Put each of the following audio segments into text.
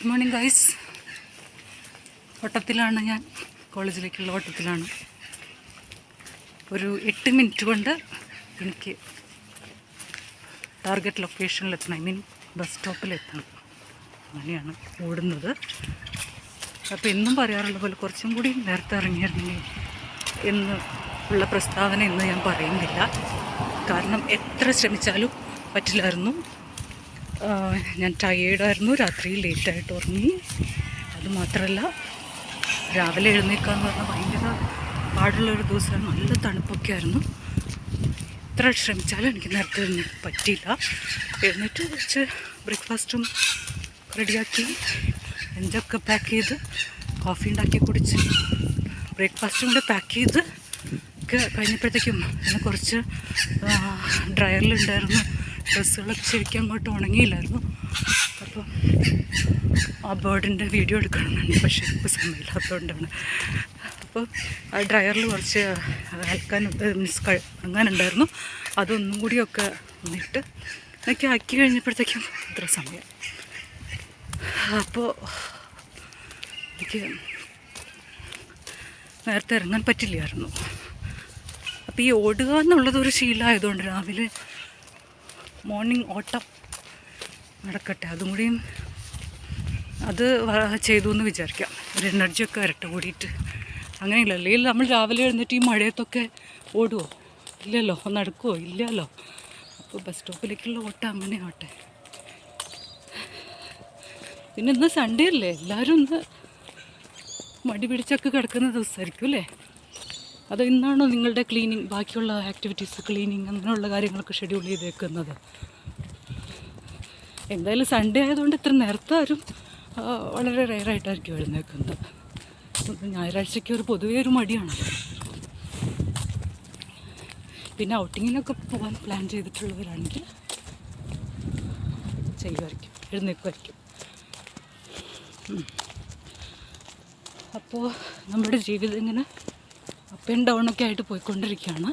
Good morning guys. ഓട്ടത്തിലാണ് ഞാൻ, കോളേജിലേക്കുള്ള ഓട്ടത്തിലാണ്. ഒരു 8 minute കൊണ്ട് എനിക്ക് ടാർഗറ്റ് ലൊക്കേഷനിലെത്തണം, ഐ മീൻ ബസ് സ്റ്റോപ്പിലെത്തണം. അങ്ങനെയാണ് ഓടുന്നത്. അപ്പോൾ എന്നും പറയാറുള്ള പോലെ കുറച്ചും കൂടി നേരത്തെ ഇറങ്ങിയിരുന്നെങ്കിൽ എന്ന് ഉള്ള പ്രസ്താവന ഇന്ന് ഞാൻ പറയുന്നില്ല. കാരണം എത്ര ശ്രമിച്ചാലും പറ്റില്ലായിരുന്നു. ഞാൻ ടയേർഡായിരുന്നു, രാത്രി ലേറ്റായിട്ട് ഉറങ്ങി. അതുമാത്രമല്ല, രാവിലെ എഴുന്നേൽക്കാന്ന് പറഞ്ഞാൽ ഭയങ്കര പാടുള്ളൊരു ദിവസമായിരുന്നു. നല്ല തണുപ്പൊക്കെ ആയിരുന്നു. എത്ര ശ്രമിച്ചാലും എനിക്ക് നേരത്തെ പറ്റിയില്ല. എഴുന്നേറ്റ് കുറച്ച് ബ്രേക്ക്ഫാസ്റ്റും റെഡിയാക്കി, ലഞ്ചൊക്കെ പാക്ക് ചെയ്ത്, കോഫി ഉണ്ടാക്കി കുടിച്ച്, ബ്രേക്ക്ഫാസ്റ്റും കൂടെ പാക്ക് ചെയ്ത് ഒക്കെ കഴിഞ്ഞപ്പോഴത്തേക്കും പിന്നെ കുറച്ച് ഡ്രയറിലുണ്ടായിരുന്നു ഡ്രസ്സുകളൊക്കെ ശരിക്കും അങ്ങോട്ട് ഉണങ്ങിയില്ലായിരുന്നു. അപ്പോൾ ആ ബേർഡിൻ്റെ വീഡിയോ എടുക്കണമെന്നുണ്ട്, പക്ഷേ ഇപ്പോൾ സമയമില്ലാത്തതുകൊണ്ടാണ്. അപ്പോൾ ആ ഡ്രയറിൽ കുറച്ച് അങ്ങാനുണ്ടായിരുന്നു. അതൊന്നും കൂടിയൊക്കെ വന്നിട്ട് എന്നൊക്കെ ആക്കി കഴിഞ്ഞപ്പോഴത്തേക്കും ഇത്ര സമയം. അപ്പോൾ എനിക്ക് നേരത്തെ ഇറങ്ങാൻ പറ്റില്ലായിരുന്നു. അപ്പോൾ ഈ ഓടുക എന്നുള്ളതൊരു ശീലമായതുകൊണ്ട് രാവിലെ മോർണിംഗ് ഓട്ടം നടക്കട്ടെ, അതും കൂടിയും അത് ചെയ്തു എന്ന് വിചാരിക്കാം. ഒരു എനർജിയൊക്കെ വരട്ടെ ഓടിയിട്ട്. അങ്ങനെയില്ല, അല്ലെങ്കിൽ നമ്മൾ രാവിലെ എഴുന്നേറ്റ് ഈ മഴയത്തൊക്കെ ഓടുമോ? ഇല്ലല്ലോ. നടക്കുമോ? ഇല്ലല്ലോ. അപ്പോൾ ബസ് സ്റ്റോപ്പിലേക്കുള്ള ഓട്ടം അങ്ങനെ ആവട്ടെ. പിന്നെ ഇന്ന് സൺഡേ അല്ലേ, എല്ലാവരും ഇന്ന് മടി പിടിച്ചൊക്കെ കിടക്കുന്ന ദിവസമായിരിക്കും അല്ലേ? അതോ ഇന്നാണോ നിങ്ങളുടെ ക്ലീനിങ്, ബാക്കിയുള്ള ആക്ടിവിറ്റീസ്, ക്ലീനിങ് അങ്ങനെയുള്ള കാര്യങ്ങളൊക്കെ ഷെഡ്യൂൾ ചെയ്തേക്കുന്നത്? എന്തായാലും സൺഡേ ആയതുകൊണ്ട് ഇത്ര നേരത്തെ ആരും വളരെ റെയറായിട്ടായിരിക്കും എഴുന്നേക്കുന്നത്. ഞായറാഴ്ചയ്ക്ക് ഒരു പൊതുവേ ഒരു മടിയാണല്ലോ. പിന്നെ ഔട്ടിങ്ങിനൊക്കെ പോകാൻ പ്ലാൻ ചെയ്തിട്ടുള്ളവരാണെങ്കിൽ ചെയ്യുമായിരിക്കും, എഴുന്നേക്കുമായിരിക്കും. അപ്പോൾ നമ്മുടെ ജീവിതം ഇങ്ങനെ അപ്പ് ആൻഡ് ഡൗണൊക്കെ ആയിട്ട് പോയിക്കൊണ്ടിരിക്കുകയാണ്.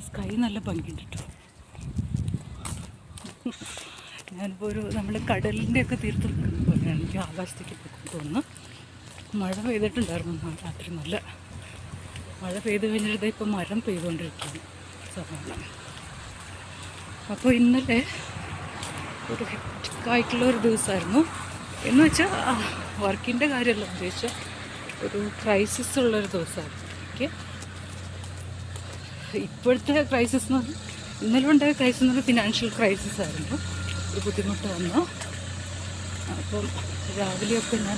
സ്കൈ നല്ല ഭംഗിയുണ്ട് കേട്ടോ. ഞാനിപ്പോൾ നമ്മൾ കടലിൻ്റെയൊക്കെ തീർത്ത് പോലെയാണ് എനിക്ക് ആകാശത്തേക്ക് തോന്നുന്നു. മഴ പെയ്തിട്ടുണ്ടായിരുന്നു രാത്രി, നല്ല മഴ പെയ്ത് കഴിഞ്ഞിട്ട് ഇപ്പോൾ മരം പെയ്തുകൊണ്ടിരിക്കുകയാണ് സാധാരണ. അപ്പോൾ ഇന്നലെ ഒരു ഹെക്റ്റിക്കായിട്ടുള്ളൊരു ദിവസമായിരുന്നു. എന്ന് വെച്ചാൽ വർക്കിൻ്റെ കാര്യമല്ല ഉദ്ദേശിച്ച, ഒരു ക്രൈസിസ് ഉള്ളൊരു ദിവസമായിരുന്നു എനിക്ക്. ഇപ്പോഴത്തെ ക്രൈസിസ് എന്ന് പറഞ്ഞാൽ, ഇന്നലെ ഉണ്ടായ ക്രൈസിസ് എന്ന് പറഞ്ഞാൽ ഫിനാൻഷ്യൽ ക്രൈസിസ് ആയിരുന്നു. ഒരു ബുദ്ധിമുട്ട് വന്നു. അപ്പം രാവിലെയൊക്കെ ഞാൻ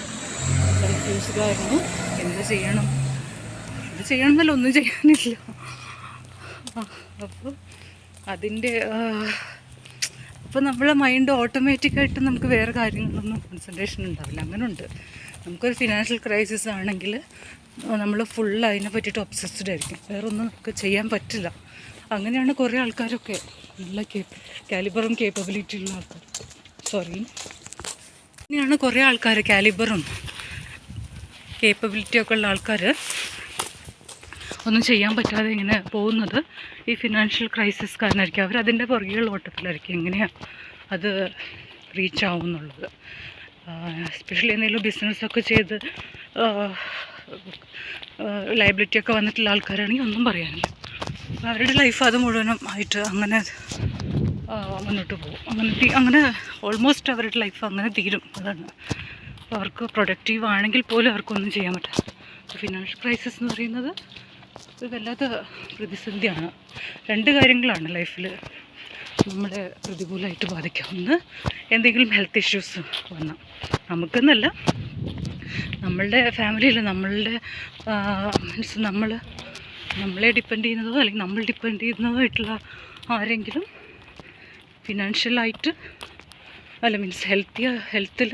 കൺഫ്യൂസ്ഡായിരുന്നു. എന്ത് ചെയ്യണം എന്നല്ല, ഒന്നും ചെയ്യാനില്ല. അപ്പോൾ അതിൻ്റെ അപ്പോൾ നമ്മളെ മൈൻഡ് ഓട്ടോമാറ്റിക്കായിട്ട് നമുക്ക് വേറെ കാര്യങ്ങളൊന്നും കോൺസെൻട്രേഷൻ ഉണ്ടാവില്ല. അങ്ങനെ ഉണ്ട്. നമുക്കൊരു ഫിനാൻഷ്യൽ ക്രൈസിസ് ആണെങ്കിൽ നമ്മൾ ഫുൾ അതിനെ പറ്റിയിട്ട് ഒബ്സസ്ഡ് ആയിരിക്കും. വേറെ ഒന്നും നമുക്ക് ചെയ്യാൻ പറ്റില്ല. അങ്ങനെയാണ് കുറേ ആൾക്കാരൊക്കെ, നല്ല കാലിബറും കേപ്പബിലിറ്റി ഉള്ള ആൾക്കാർ, അങ്ങനെയാണ് കുറേ ആൾക്കാർ കാലിബറും കേപ്പബിലിറ്റിയൊക്കെ ഉള്ള ആൾക്കാർ ഒന്നും ചെയ്യാൻ പറ്റാതെ ഇങ്ങനെ പോകുന്നത് ഈ ഫിനാൻഷ്യൽ ക്രൈസിസ് കാരണമായിരിക്കും. അവരതിൻ്റെ പുറകെയുള്ള ഓട്ടത്തിലായിരിക്കും എങ്ങനെയാണ് അത് റീച്ച് ആവും എന്നുള്ളത്. എസ്പെഷ്യലി എന്തെങ്കിലും ബിസിനസ്സൊക്കെ ചെയ്ത് ലയബിലിറ്റിയൊക്കെ വന്നിട്ടുള്ള ആൾക്കാരാണെങ്കിൽ ഒന്നും പറയാനില്ല. അപ്പോൾ അവരുടെ ലൈഫ് അത് മുഴുവനും ആയിട്ട് അങ്ങനെ മുന്നോട്ട് പോകും. അങ്ങനെ ഓൾമോസ്റ്റ് അവരുടെ ലൈഫ് അങ്ങനെ തീരും. അതാണ്. അപ്പോൾ അവർക്ക് പ്രൊഡക്റ്റീവ് ആണെങ്കിൽ പോലും അവർക്കൊന്നും ചെയ്യാൻ പറ്റില്ല. ഫിനാൻഷ്യൽ ക്രൈസിസ് എന്ന് പറയുന്നത് ഒരു വല്ലാത്ത പ്രതിസന്ധിയാണ്. 2 കാര്യങ്ങളാണ് ലൈഫിൽ നമ്മളെ പ്രതികൂലമായിട്ട് ബാധിക്കുക. ഒന്ന്, എന്തെങ്കിലും ഹെൽത്ത് ഇഷ്യൂസ് വന്നാൽ, നമുക്കെന്നല്ല നമ്മളുടെ ഫാമിലിയിൽ, നമ്മളുടെ മീൻസ് നമ്മളെ ഡിപ്പെൻഡ് ചെയ്യുന്നതോ അല്ലെങ്കിൽ നമ്മൾ ഡിപ്പെൻഡ് ചെയ്യുന്നതോ ആയിട്ടുള്ള ആരെങ്കിലും ഫിനാൻഷ്യലായിട്ട് അല്ല, മീൻസ് ഹെൽത്തിൽ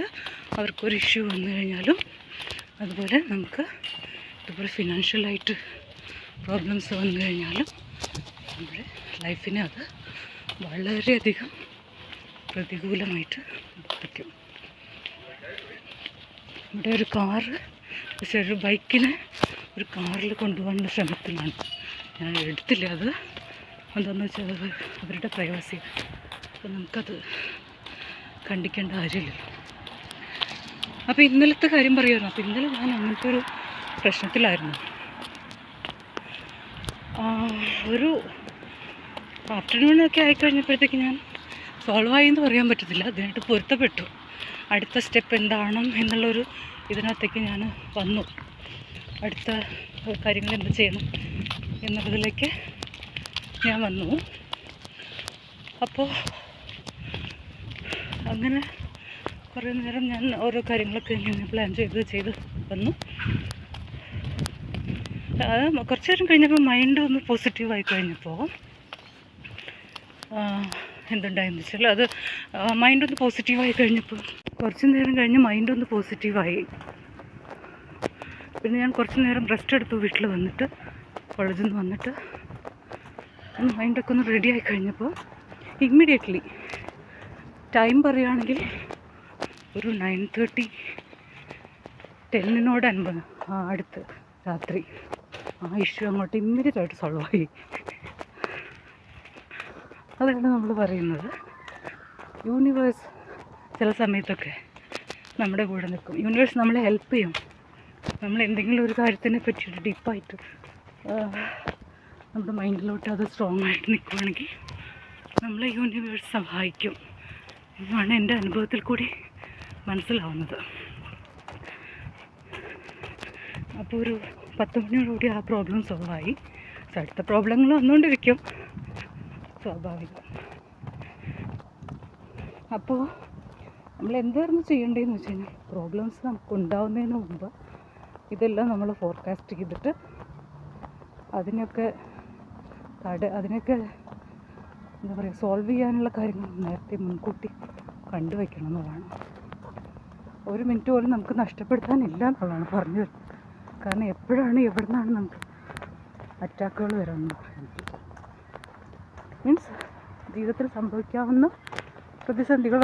അവർക്കൊരു ഇഷ്യൂ വന്നു കഴിഞ്ഞാലും, അതുപോലെ നമുക്ക് ഇതുപോലെ ഫിനാൻഷ്യലായിട്ട് പ്രോബ്ലംസ് വന്നു കഴിഞ്ഞാലും നമ്മുടെ ലൈഫിനെ അത് വളരെയധികം പ്രതികൂലമായിട്ട് ബാധിക്കും. ഇവിടെ ഒരു കാറ്, പക്ഷേ ഒരു ബൈക്കിനെ ഒരു കാറിൽ കൊണ്ടുപോകുന്ന ശ്രമത്തിലാണ്. ഞാൻ എടുത്തില്ല അത്. എന്താണെന്ന് വെച്ചാൽ അത് അവരുടെ പ്രൈവസി. അപ്പോൾ നമുക്കത് കണ്ടിക്കേണ്ട കാര്യമില്ലല്ലോ. അപ്പോൾ ഇന്നലത്തെ കാര്യം പറയുമായിരുന്നു. അപ്പോൾ ഇന്നലെ ഞാൻ അങ്ങനത്തെ ഒരു പ്രശ്നത്തിലായിരുന്നു. ഒരു ആഫ്റ്റർനൂണൊക്കെ ആയിക്കഴിഞ്ഞപ്പോഴത്തേക്ക് ഞാൻ സോൾവ് ആയി എന്ന് പറയാൻ പറ്റത്തില്ല, അതിനായിട്ട് പൊരുത്തപ്പെട്ടു. അടുത്ത സ്റ്റെപ്പ് എന്താണ് എന്നുള്ളൊരു ഇതിനകത്തേക്ക് ഞാൻ വന്നു. അടുത്ത കാര്യങ്ങൾ എന്ത് ചെയ്യണം എന്നുള്ളതിലേക്ക് ഞാൻ വന്നു. അപ്പോൾ അങ്ങനെ കുറേ നേരം ഞാൻ ഓരോ കാര്യങ്ങളൊക്കെ ഇങ്ങനെ പ്ലാൻ ചെയ്ത് വന്നു. കുറച്ച് നേരം കഴിഞ്ഞപ്പോൾ മൈൻഡ് ഒന്ന് പോസിറ്റീവായി കഴിഞ്ഞപ്പോൾ എന്തുണ്ടായെന്ന് വെച്ചാൽ അത് മൈൻഡൊന്ന് പോസിറ്റീവായി കഴിഞ്ഞപ്പോൾ കുറച്ച് നേരം കഴിഞ്ഞ് മൈൻഡൊന്ന് പോസിറ്റീവായി. പിന്നെ ഞാൻ കുറച്ച് നേരം റെസ്റ്റ് എടുത്തു. വീട്ടിൽ വന്നിട്ട് കോളേജിൽ നിന്ന് വന്നിട്ട് മൈൻഡൊക്കെ ഒന്ന് റെഡി ആയി കഴിഞ്ഞപ്പോൾ ഇമ്മീഡിയറ്റ്ലി ടൈം പറയുകയാണെങ്കിൽ ഒരു 9:30 10 അടുത്ത് രാത്രി ആ ഇഷ്യൂ അങ്ങോട്ട് ഇമ്മീഡിയറ്റായിട്ട് സോൾവ് ആയി. അതാണ് നമ്മൾ പറയുന്നത്, യൂണിവേഴ്സ് ചില സമയത്തൊക്കെ നമ്മുടെ കൂടെ നിൽക്കും. യൂണിവേഴ്സ് നമ്മളെ ഹെൽപ്പ് ചെയ്യും. നമ്മൾ എന്തെങ്കിലും ഒരു കാര്യത്തിനെ പറ്റിയിട്ട് ഡീപ്പായിട്ട് നമ്മുടെ മൈൻഡിലോട്ട് അത് സ്ട്രോങ് ആയിട്ട് നിൽക്കുകയാണെങ്കിൽ നമ്മളെ യൂണിവേഴ്സ് സഹായിക്കും എന്നാണ് എൻ്റെ അനുഭവത്തിൽ കൂടി മനസ്സിലാവുന്നത്. അപ്പോൾ ഒരു 10 മണിയോടുകൂടി ആ പ്രോബ്ലം സോൾവ് ആയി. അടുത്ത പ്രോബ്ലങ്ങൾ വന്നുകൊണ്ടിരിക്കും, സ്വാഭാവികം. അപ്പോൾ നമ്മൾ എന്തായിരുന്നു ചെയ്യേണ്ടതെന്ന് വെച്ച് കഴിഞ്ഞാൽ പ്രോബ്ലംസ് നമുക്ക് ഉണ്ടാവുന്നതിന് മുമ്പ് ഇതെല്ലാം നമ്മൾ ഫോർകാസ്റ്റ് ചെയ്തിട്ട് അതിനൊക്കെ എന്താ പറയുക സോൾവ് ചെയ്യാനുള്ള കാര്യങ്ങൾ നേരത്തെ മുൻകൂട്ടി കണ്ടുവയ്ക്കണം എന്നുള്ളതാണ്. ഒരു മിനിറ്റ് പോലും നമുക്ക് നഷ്ടപ്പെടുത്താനില്ല എന്നുള്ളതാണ് പറഞ്ഞത്. കാരണം എപ്പോഴാണ് എവിടെ നിന്നാണ് നമുക്ക് അറ്റാക്കുകൾ വരാമെന്ന് പറയുന്നത്. മീൻസ് ജീവിതത്തിൽ സംഭവിക്കാവുന്ന പ്രതിസന്ധികൾ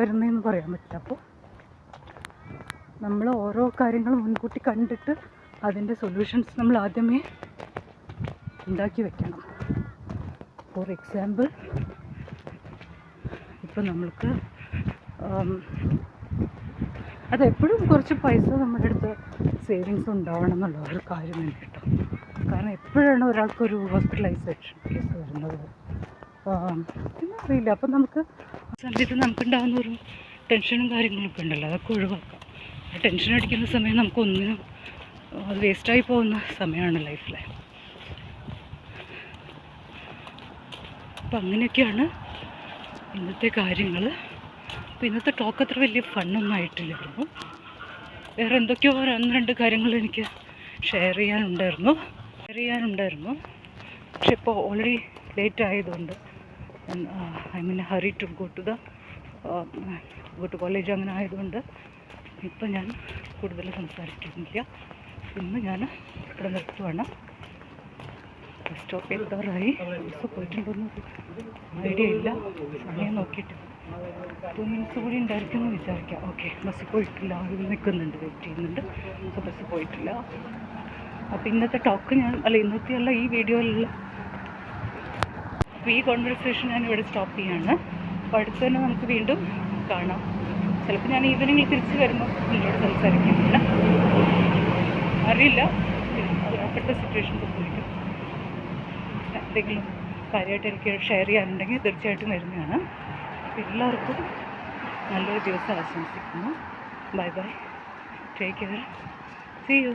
വരുന്നതെന്ന് പറയാൻ പറ്റില്ല. അപ്പോൾ നമ്മൾ ഓരോ കാര്യങ്ങളും മുൻകൂട്ടി കണ്ടിട്ട് അതിൻ്റെ സൊല്യൂഷൻസ് നമ്മൾ ആദ്യമേ ഉണ്ടാക്കി വെക്കണം. ഫോർ എക്സാമ്പിൾ, ഇപ്പം നമ്മൾക്ക് അതെപ്പോഴും കുറച്ച് പൈസ നമ്മുടെ അടുത്ത് സേവിങ്സ് ഉണ്ടാവണം എന്നുള്ള ഒരു കാര്യം തന്നെ കേട്ടോ. കാരണം എപ്പോഴാണ് ഒരാൾക്കൊരു ഹോസ്പിറ്റലൈസേഷൻ കേസ് വരുന്നത് പിന്നെ അറിയില്ല. അപ്പം നമുക്ക് സമയത്ത് നമുക്കുണ്ടാകുന്ന ഒരു ടെൻഷനും കാര്യങ്ങളൊക്കെ ഉണ്ടല്ലോ, അതൊക്കെ ഒഴിവാക്കാം. ആ ടെൻഷൻ അടിക്കുന്ന സമയം നമുക്കൊന്നിനും അത് വേസ്റ്റായി പോകുന്ന സമയമാണ് ലൈഫിലെ. അപ്പം അങ്ങനെയൊക്കെയാണ് ഇന്നത്തെ കാര്യങ്ങൾ. അപ്പോൾ ഇന്നത്തെ ടോക്ക് അത്ര വലിയ ഫണ്ണൊന്നും ആയിട്ടില്ലായിരുന്നു. വേറെ എന്തൊക്കെയോ 1-2 കാര്യങ്ങൾ എനിക്ക് ഷെയർ ചെയ്യാനുണ്ടായിരുന്നു. പക്ഷെ ഇപ്പോൾ ഓൾറെഡി ലേറ്റ് ആയതുകൊണ്ട് I mean hurry to go to college അങ്ങനെ ആയതുകൊണ്ട് ഇപ്പം ഞാൻ കൂടുതൽ സംസാരിക്കുന്നില്ല. ഇന്ന് ഞാൻ ഇവിടെ നിർത്തുവാണ്. ബസ് സ്റ്റോപ്പ് എത്താറായി. ബസ് പോയിട്ടുണ്ടോയെന്ന് ഐഡിയ ഇല്ല, സമയം നോക്കിയിട്ട് 2 മിനിറ്റ്സ് കൂടി ഉണ്ടായിരിക്കും എന്ന് വിചാരിക്കാം. ഓക്കെ, ബസ് പോയിട്ടില്ല, ആളുകൾ നിൽക്കുന്നുണ്ട്, വെയിറ്റ് ചെയ്യുന്നുണ്ട്. അപ്പോൾ ബസ് പോയിട്ടില്ല. അപ്പോൾ ഇന്നത്തെ ടോക്ക് ഇന്നത്തെ ഈ വീഡിയോയിലുള്ള അപ്പോൾ ഈ കോൺവെർസേഷൻ ഞാൻ ഇവിടെ സ്റ്റോപ്പ് ചെയ്യാണ്. അപ്പോൾ അടുത്ത് തന്നെ നമുക്ക് വീണ്ടും കാണാം. ചിലപ്പോൾ ഞാൻ ഈവനിങ്ങിൽ തിരിച്ച് വരുമ്പോൾ നിങ്ങളോട് സംസാരിക്കുന്നില്ല, അറിയില്ല. അപ്പോഴത്തെ സിറ്റുവേഷൻ സംഭവിക്കും. എന്തെങ്കിലും കാര്യമായിട്ട് എനിക്ക് ഷെയർ ചെയ്യാനുണ്ടെങ്കിൽ തീർച്ചയായിട്ടും വരുന്നതാണ്. അപ്പോൾ എല്ലാവർക്കും നല്ലൊരു ദിവസം ആശംസിക്കുന്നു. Bye bye, take care, see U.